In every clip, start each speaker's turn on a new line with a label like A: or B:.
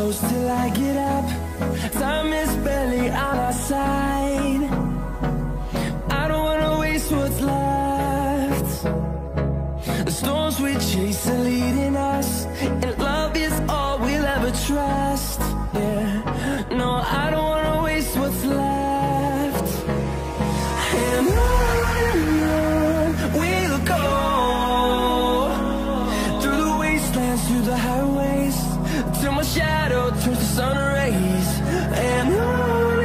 A: close till I get up. Time is barely on our side. I don't wanna waste what's left. The storms we chase are leading us, and love is all we'll ever trust. Yeah, no, I don't wanna waste what's left. And on we'll go, through the wastelands, through the highways, till my shadow turns to sun rays. And on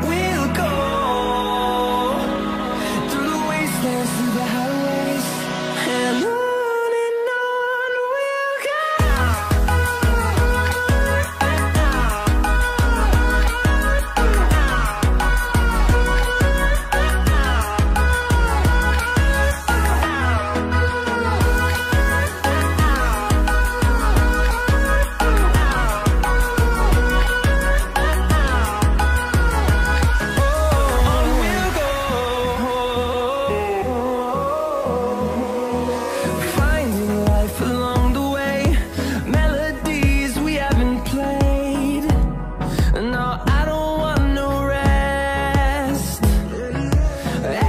A: we'll go, through the wastelands, through the highways, and on we'll go. Finding life along the way, melodies we haven't played. No, I don't want no rest.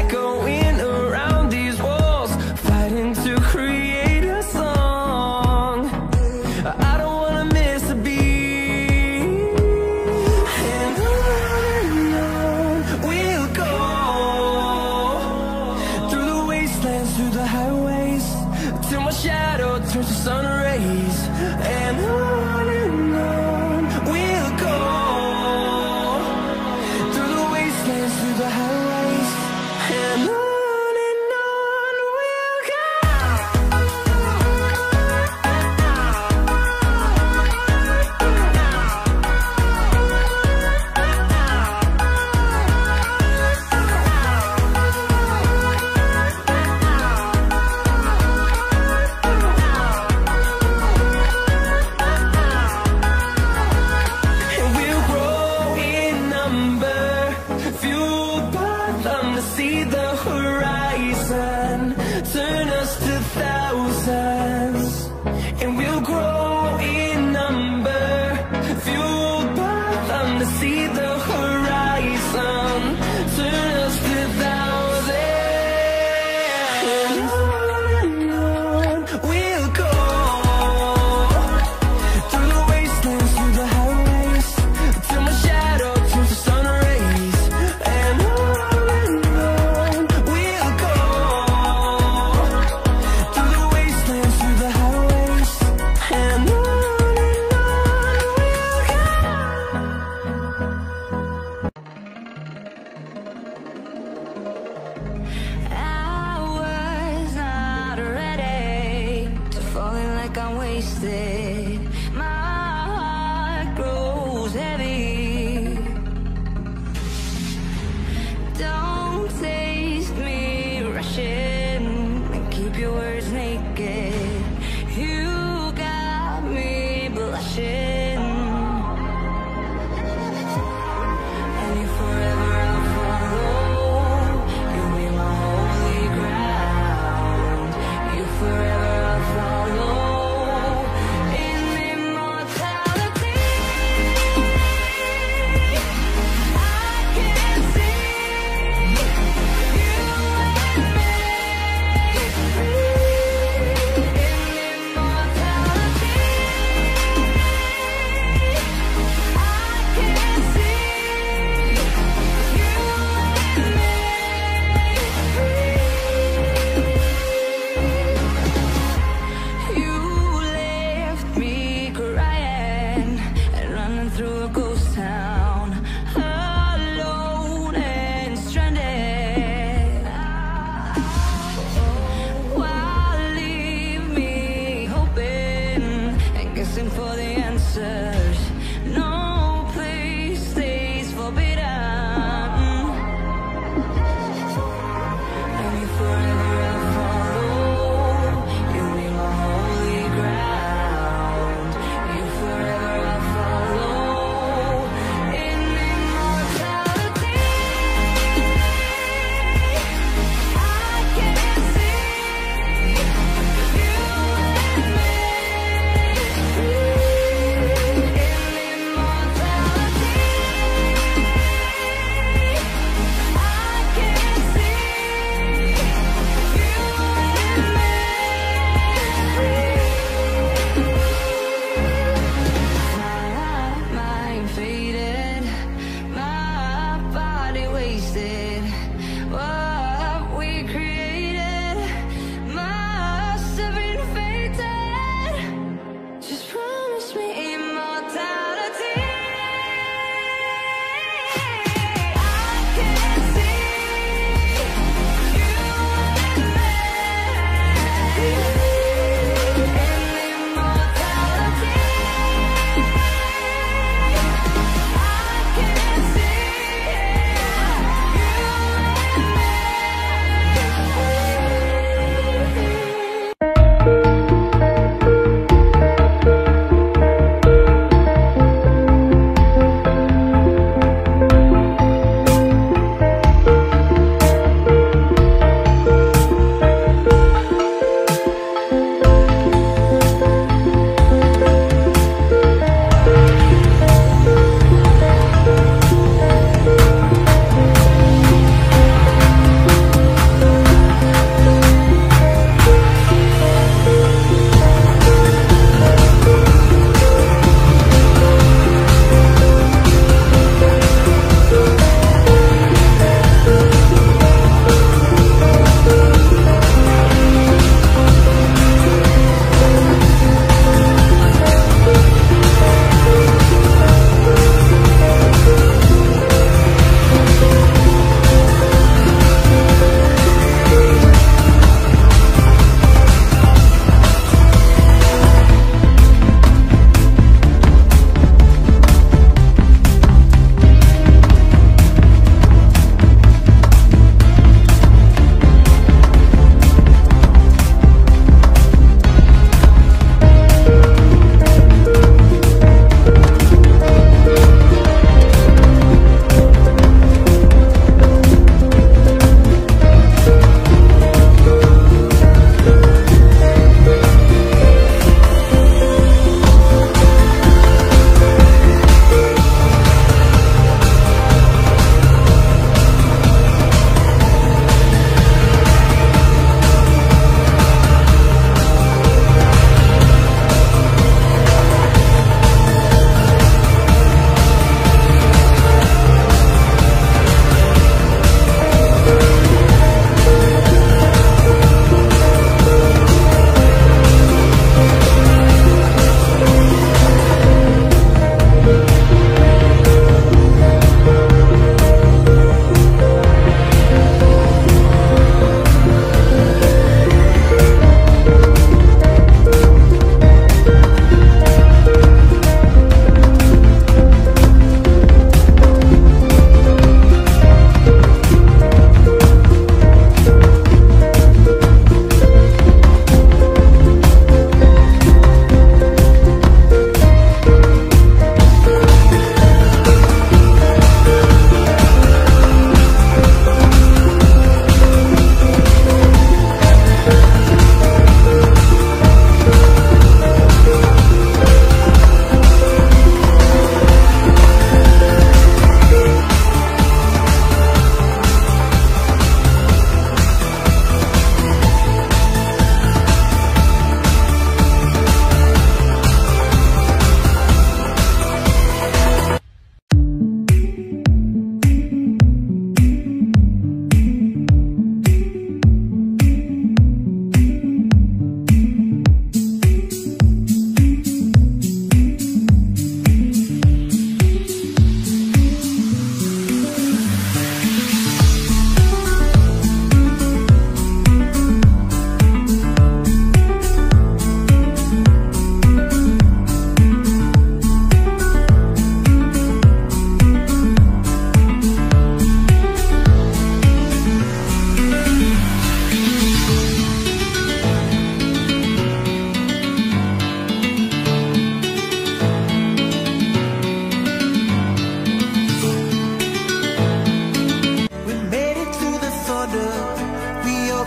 A: Echoing around these walls, fighting to create a song. I don't wanna miss a beat. And on we'll go, through the wastelands, through the highways, till my shadow turns to sun rays. And on we'll go, through the wastelands, through the highways, and on we'll go. And we'll grow in number, fueled by them to see the horizon, turn us to thousands. And we'll grow in number, fueled by them to see the horizon, turn us to thousands. And on we'll go, through the wastelands, through the highways, till my shadow turns to sun rays. And on we'll go, through the wastelands, through the highways, and on we'll go.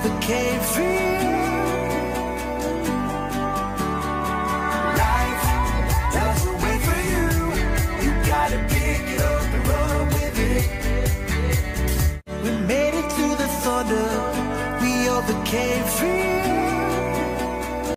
A: overcame fear. Life doesn't wait for you. You gotta pick it up and run with it. We made it to the thunder. We overcame fear.